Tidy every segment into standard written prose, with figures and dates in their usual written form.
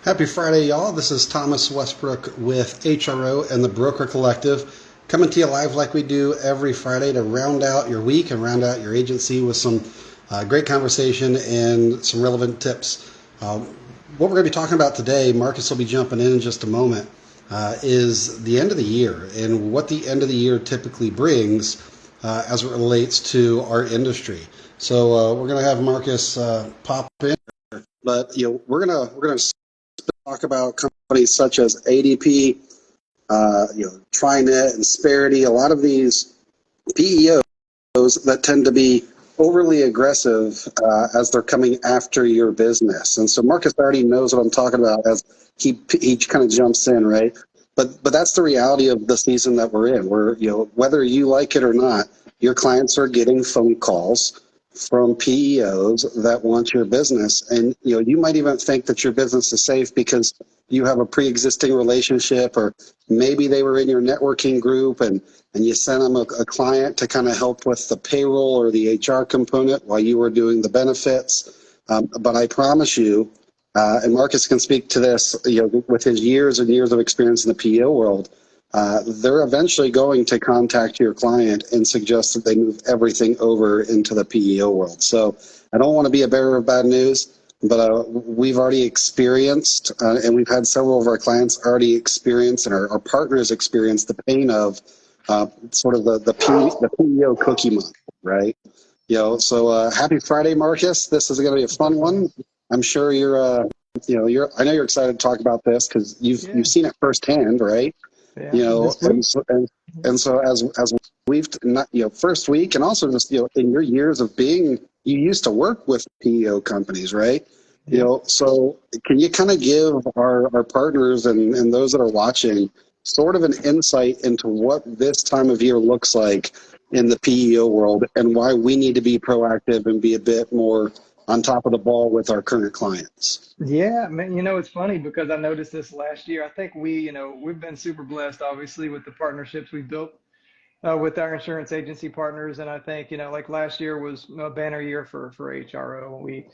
Happy Friday, y'all. This is Thomas Westbrook with HRO and the Broker Collective, coming to you live like we do every Friday to round out your week and round out your agency with some great conversation and some relevant tips. What we're going to be talking about today, Marcus will be jumping in just a moment, is the end of the year and what the end of the year typically brings as it relates to our industry. So we're going to have Marcus pop in, but we're gonna talk about companies such as ADP, TriNet, and Sparity. A lot of these PEOs that tend to be overly aggressive as they're coming after your business. And so Marcus already knows what I'm talking about as he kind of jumps in, right? But that's the reality of the season that we're in. Whether you like it or not, your clients are getting phone calls from PEOs that want your business, and you might even think that your business is safe because you have a pre-existing relationship, or maybe they were in your networking group and you sent them a client to kind of help with the payroll or the HR component while you were doing the benefits. But I promise you, and Marcus can speak to this, with his years and years of experience in the PEO world, they're eventually going to contact your client and suggest that they move everything over into the PEO world. So I don't want to be a bearer of bad news, but we've already experienced, and we've had several of our clients already experience, and our partners experience the pain of sort of the PEO cookie month, right? So happy Friday, Marcus. This is going to be a fun one. I'm sure I know you're excited to talk about this because you've seen it firsthand, right? And so as we've not first week, and also just in your years of being, you used to work with PEO companies, right? So can you kind of give our partners and those that are watching sort of an insight into what this time of year looks like in the PEO world and why we need to be proactive and be a bit more on top of the ball with our current clients? Yeah, man, it's funny because I noticed this last year. I think we've been super blessed, obviously, with the partnerships we built with our insurance agency partners. And I think, like last year was a banner year for HRO. We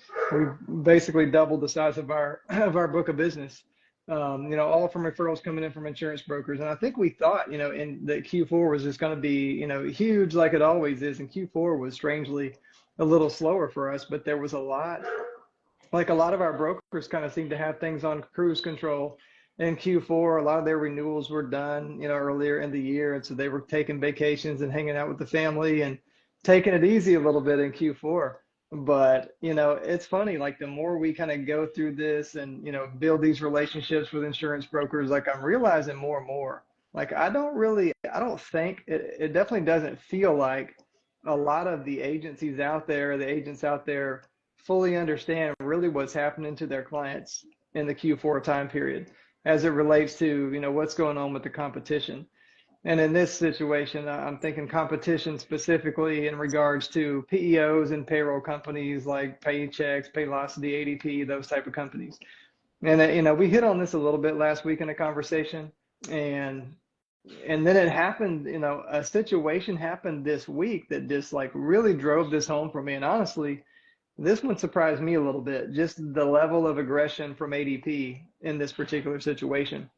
basically doubled the size of our of our book of business. All from referrals coming in from insurance brokers. And I think we thought, in that Q4 was just going to be, huge like it always is. And Q4 was strangely a little slower for us, but there was a lot of our brokers kind of seem to have things on cruise control in Q4. A lot of their renewals were done, earlier in the year. And so they were taking vacations and hanging out with the family and taking it easy a little bit in Q4. But, it's funny, like the more we kind of go through this and, build these relationships with insurance brokers, like I'm realizing more and more, like I don't think it definitely doesn't feel like a lot of the agencies out there, the agents out there fully understand really what's happening to their clients in the Q4 time period as it relates to, what's going on with the competition. And in this situation, I'm thinking competition specifically in regards to PEOs and payroll companies like Paychex, Paylocity, ADP, those type of companies. And we hit on this a little bit last week in a conversation, and then it happened, a situation happened this week that just like really drove this home for me. And honestly, this one surprised me a little bit, just the level of aggression from ADP in this particular situation.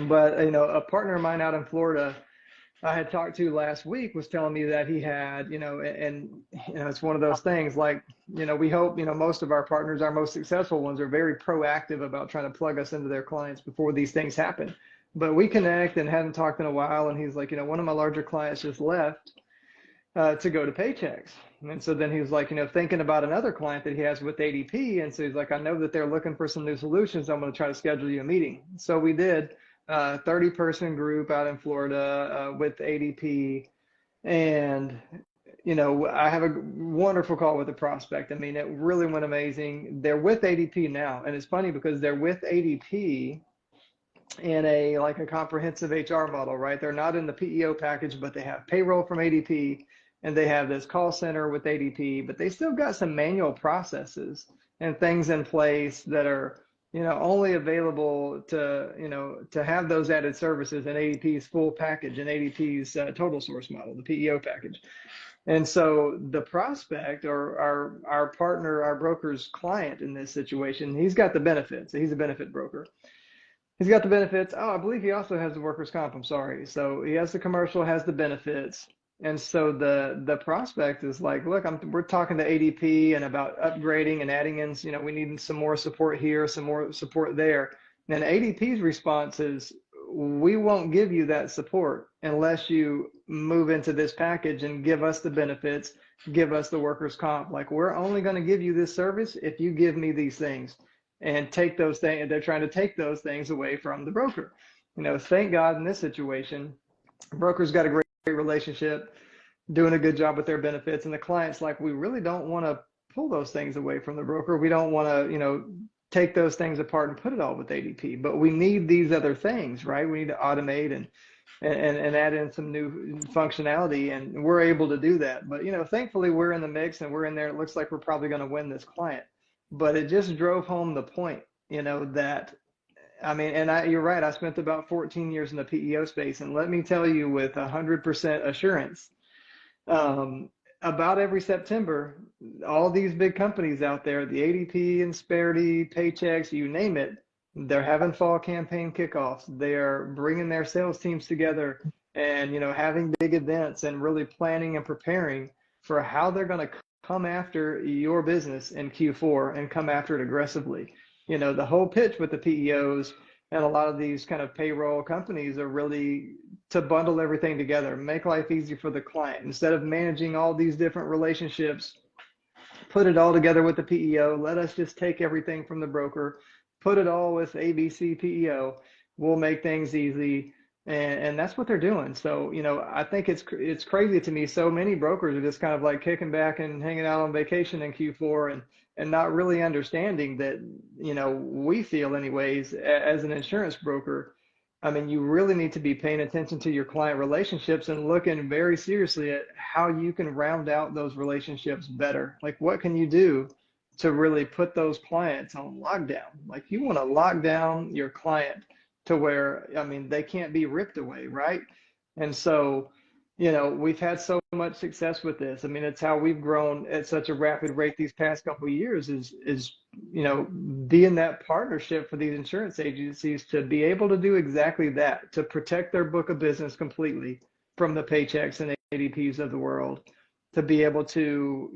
But, a partner of mine out in Florida I had talked to last week was telling me that he had, it's one of those things like, we hope, most of our partners, our most successful ones, are very proactive about trying to plug us into their clients before these things happen. But we connect and haven't talked in a while. And he's like, one of my larger clients just left to go to Paychex. And so then he was like, thinking about another client that he has with ADP. And so he's like, I know that they're looking for some new solutions. I'm going to try to schedule you a meeting. So we did a 30-person group out in Florida with ADP. And, I have a wonderful call with a prospect. I mean, it really went amazing. They're with ADP now. And it's funny because they're with ADP in a comprehensive HR model, right? They're not in the PEO package, but they have payroll from ADP and they have this call center with ADP, but they still got some manual processes and things in place that are, only available to have those added services in ADP's full package and ADP's total source model, the PEO package. And so the prospect or our partner, our broker's client in this situation, he's got the benefits. He's a benefit broker. He's got the benefits. Oh, I believe he also has the workers' comp. I'm sorry. So he has the commercial, has the benefits. And so the prospect is like, look, we're talking to ADP and about upgrading and adding in, we need some more support here, some more support there. And ADP's response is, we won't give you that support unless you move into this package and give us the benefits, give us the workers' comp. Like, we're only going to give you this service if you give me these things, and take those things. They're trying to take those things away from the broker. Thank God in this situation, the broker's got a great relationship, doing a good job with their benefits, and the client's like, we really don't want to pull those things away from the broker. We don't want to, take those things apart and put it all with ADP, but we need these other things, right? We need to automate and add in some new functionality, and we're able to do that. But thankfully we're in the mix and we're in there. It looks like we're probably going to win this client, but it just drove home the point, that you're right. I spent about 14 years in the PEO space, and let me tell you with 100% assurance, about every September, all these big companies out there, the ADP, Insperity, Paychex, you name it, they're having fall campaign kickoffs. They are bringing their sales teams together and, having big events and really planning and preparing for how they're going to come after your business in Q4 and come after it aggressively. The whole pitch with the PEOs and a lot of these kind of payroll companies are really to bundle everything together, make life easy for the client. Instead of managing all these different relationships, put it all together with the PEO. Let us just take everything from the broker, put it all with ABC PEO. We'll make things easy. And that's what they're doing. So, I think it's crazy to me. So many brokers are just kind of like kicking back and hanging out on vacation in Q4 and not really understanding that, we feel anyways, as an insurance broker, you really need to be paying attention to your client relationships and looking very seriously at how you can round out those relationships better. Like, what can you do to really put those clients on lockdown? Like, you want to lock down your client to where, they can't be ripped away, right? And so, we've had so much success with this. It's how we've grown at such a rapid rate these past couple of years is being that partnership for these insurance agencies to be able to do exactly that, to protect their book of business completely from the Paychex and ADPs of the world, to be able to,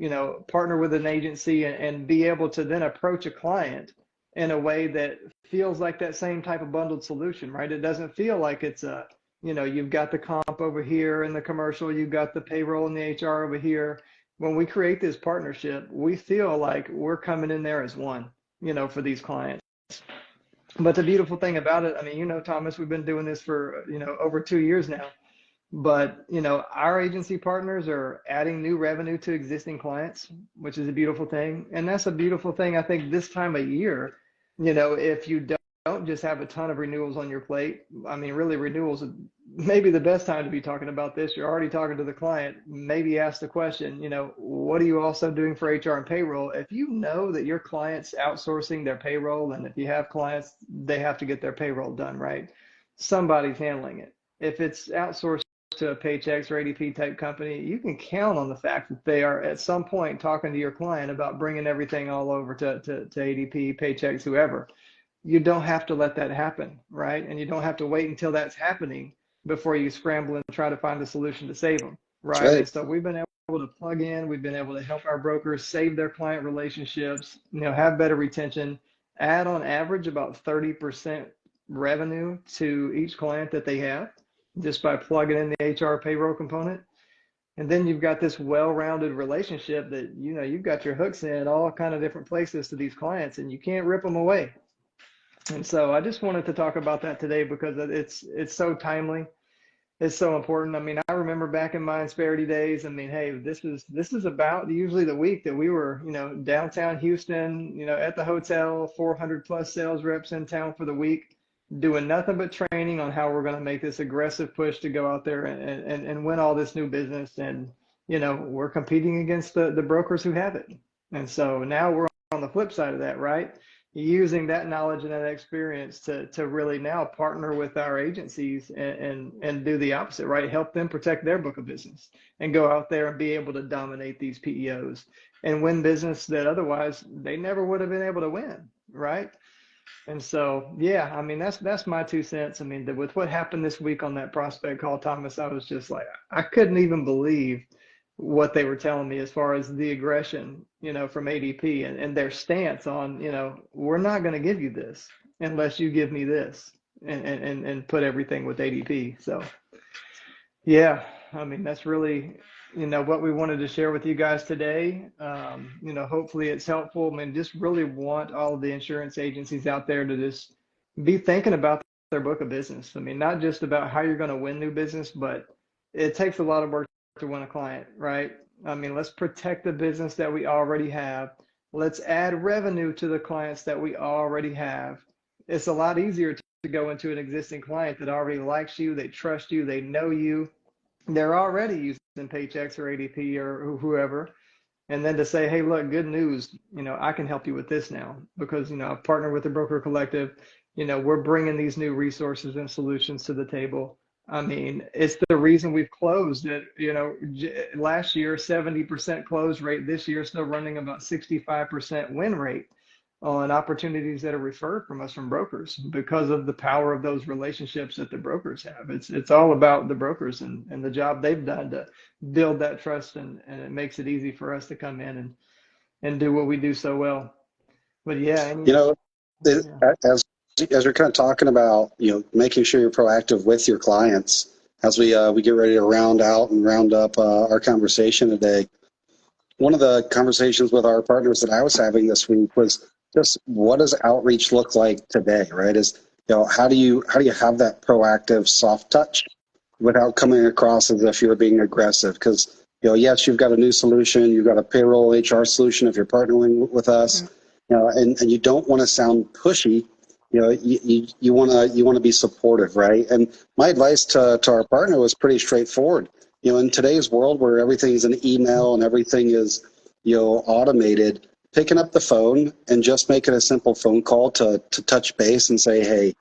partner with an agency and be able to then approach a client in a way that feels like that same type of bundled solution, right? It doesn't feel like it's you've got the comp over here and the commercial, you've got the payroll and the HR over here. When we create this partnership, we feel like we're coming in there as one, for these clients. But the beautiful thing about it, Thomas, we've been doing this for, over 2 years now. But, our agency partners are adding new revenue to existing clients, which is a beautiful thing. And that's a beautiful thing, I think, this time of year, if you don't just have a ton of renewals on your plate. Really, renewals are maybe the best time to be talking about this. You're already talking to the client. Maybe ask the question, what are you also doing for HR and payroll? If you know that your client's outsourcing their payroll, and if you have clients, they have to get their payroll done, right? Somebody's handling it. If it's outsourced to a Paychex or ADP type company, you can count on the fact that they are at some point talking to your client about bringing everything all over to ADP, Paychex, whoever. You don't have to let that happen, right? And you don't have to wait until that's happening before you scramble and try to find a solution to save them, right? And so we've been able to plug in, we've been able to help our brokers save their client relationships, have better retention, add on average about 30% revenue to each client that they have just by plugging in the HR payroll component. And then you've got this well-rounded relationship that, you've got your hooks in all kind of different places to these clients, and you can't rip them away. And so I just wanted to talk about that today because it's so timely. It's so important. I remember back in my Insperity days, hey, this is about usually the week that we were, downtown Houston, at the hotel, 400 plus sales reps in town for the week, doing nothing but training on how we're going to make this aggressive push to go out there and win all this new business. And, we're competing against the brokers who have it. And so now we're on the flip side of that, right? using that knowledge and that experience to really now partner with our agencies and do the opposite, right? Help them protect their book of business and go out there and be able to dominate these PEOs and win business that otherwise they never would have been able to win, right? And so, yeah, I mean, that's my 2 cents. I mean, with what happened this week on that prospect call, Thomas, I was just like, I couldn't even believe what they were telling me as far as the aggression, from ADP and their stance on, we're not going to give you this unless you give me this and put everything with ADP. So, yeah, I mean, that's really, what we wanted to share with you guys today. Hopefully it's helpful. I mean, just really want all of the insurance agencies out there to just be thinking about their book of business. I mean, not just about how you're going to win new business, but it takes a lot of work to win a client, right? I mean, let's protect the business that we already have. Let's add revenue to the clients that we already have. It's a lot easier to go into an existing client that already likes you, they trust you, they know you, they're already using Paychex or ADP or whoever, and then to say, hey, look, good news, I can help you with this now because, I've partnered with the broker collective, we're bringing these new resources and solutions to the table. I mean, it's the reason we've closed it, last year, 70% close rate. This year, still running about 65% win rate on opportunities that are referred from us from brokers because of the power of those relationships that the brokers have. It's all about the brokers and the job they've done to build that trust, and it makes it easy for us to come in and do what we do so well. But yeah, You know, it, yeah. as you're kind of talking about, making sure you're proactive with your clients as we get ready to round out and round up our conversation today. One of the conversations with our partners that I was having this week was just what does outreach look like today, right? How do you have that proactive soft touch without coming across as if you're being aggressive? Because yes, you've got a new solution, you've got a payroll HR solution if you're partnering with us, and you don't want to sound pushy. You want to be supportive, right? And my advice to our partner was pretty straightforward. In today's world where everything is an email and everything is automated, picking up the phone and just making a simple phone call to touch base and say, hey,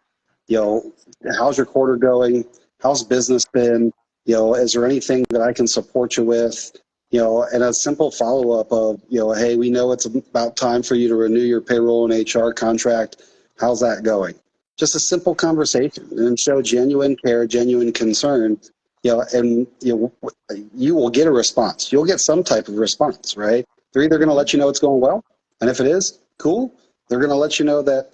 how's your quarter going? How's business been? Is there anything that I can support you with? And a simple follow-up of, hey, we know it's about time for you to renew your payroll and HR contract. How's that going? Just a simple conversation and show genuine care, genuine concern, and you will get a response. You'll get some type of response, right? They're either going to let you know it's going well, and if it is, cool. They're going to let you know that,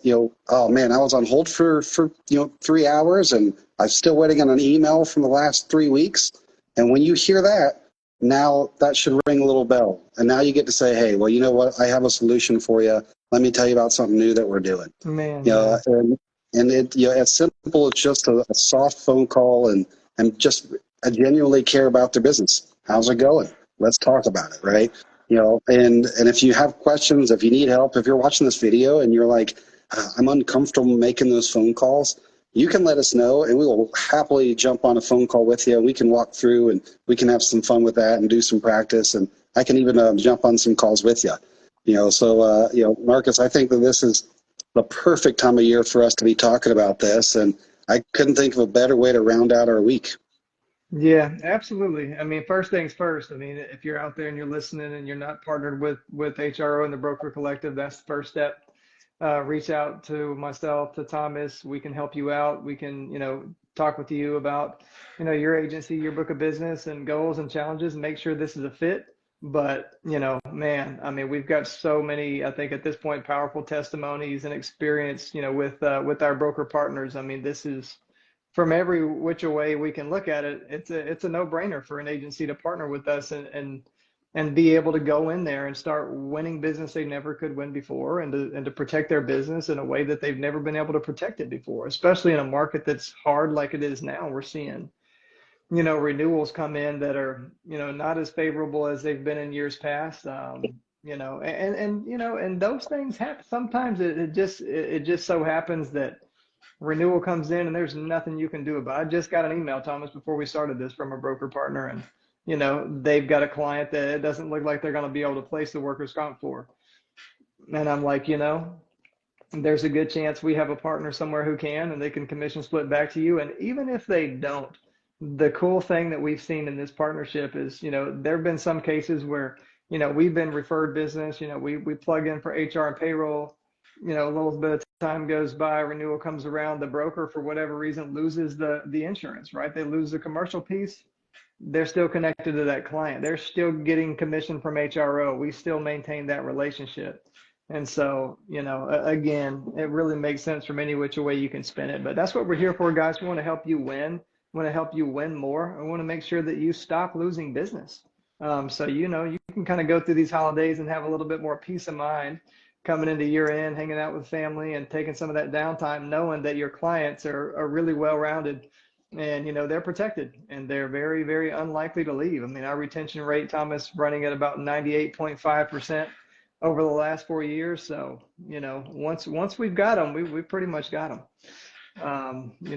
oh man, I was on hold for 3 hours and I'm still waiting on an email from the last 3 weeks. And when you hear that, now that should ring a little bell. And now you get to say, hey, well, you know what? I have a solution for you. Let me tell you about something new that we're doing. Man, And it, as simple as just a soft phone call and just genuinely care about their business. How's it going? Let's talk about it, right? And if you have questions, if you need help, if you're watching this video and you're like, I'm uncomfortable making those phone calls, you can let us know and we will happily jump on a phone call with you. We can walk through and we can have some fun with that and do some practice. And I can even jump on some calls with you. Marcus, I think that this is the perfect time of year for us to be talking about this. And I couldn't think of a better way to round out our week. yeah, absolutely. I mean, first things first. I mean, if you're out there and you're listening and you're not partnered with HRO and the broker collective, that's the first step. Reach out to myself, to Thomas. We can help you out. We can, talk with you about, your agency, your book of business and goals and challenges and make sure this is a fit. But, man, I mean, we've got so many, I think at this point, powerful testimonies and experience, with our broker partners. I mean, this is from every which way we can look at it. It's a no-brainer for an agency to partner with us and be able to go in there and start winning business they never could win before, and to protect their business in a way that they've never been able to protect it before, especially in a market that's hard like it is now. We're seeing, renewals come in that are, not as favorable as they've been in years past. And those things happen. Sometimes it just so happens that renewal comes in and there's nothing you can do about it. I just got an email, Thomas, before we started this from a broker partner, and they've got a client that it doesn't look like they're going to be able to place the workers' comp for. And I'm like, there's a good chance we have a partner somewhere who can, and they can commission split back to you. And even if they don't, the cool thing that we've seen in this partnership is, there have been some cases where, we've been referred business, we plug in for HR and payroll, a little bit of time goes by, renewal comes around, the broker, for whatever reason, loses the insurance, right? They lose the commercial piece. They're still connected to that client. They're still getting commission from HRO. We still maintain that relationship. And so, again, it really makes sense from any which way you can spin it. But that's what we're here for, guys. We want to help you win. We want to help you win more. We want to make sure that you stop losing business. So, you can kind of go through these holidays and have a little bit more peace of mind coming into year end, hanging out with family and taking some of that downtime, knowing that your clients are really well-rounded, and they're protected, and they're very, very unlikely to leave. I mean, our retention rate, Thomas, running at about 98.5% over the last 4 years. So once we've got them, we pretty much got them.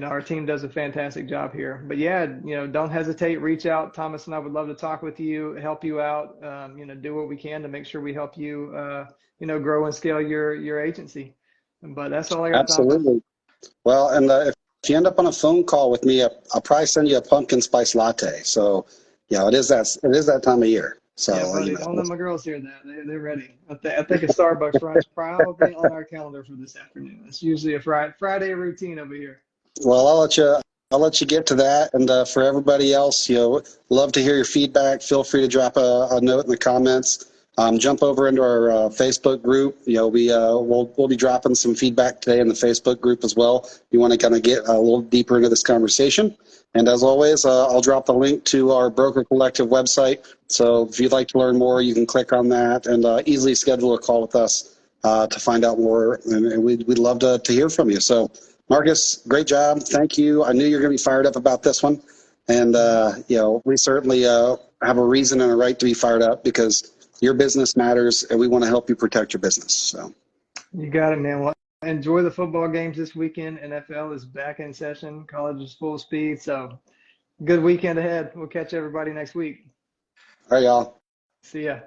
Our team does a fantastic job here. But yeah, don't hesitate, reach out. Thomas and I would love to talk with you, help you out, do what we can to make sure we help you grow and scale your agency. But that's all I got, Thomas. Absolutely. Well, and if you end up on a phone call with me, I'll probably send you a pumpkin spice latte. So, it is that time of year. So, yeah, buddy, don't let my girls hear that. They're ready. I think a Starbucks run is probably on our calendar for this afternoon. It's usually a Friday routine over here. Well, I'll let you get to that. And for everybody else, love to hear your feedback. Feel free to drop a note in the comments. Jump over into our Facebook group. We'll be dropping some feedback today in the Facebook group as well. If you want to kind of get a little deeper into this conversation. And as always, I'll drop the link to our Broker Collective website. So if you'd like to learn more, you can click on that and easily schedule a call with us to find out more. And we'd love to hear from you. So, Marcus, great job. Thank you. I knew you were going to be fired up about this one. And, we certainly have a reason and a right to be fired up because your business matters, and we want to help you protect your business. So, you got it, man. Well, enjoy the football games this weekend. NFL is back in session. College is full speed. So, good weekend ahead. We'll catch everybody next week. all right, y'all. See ya.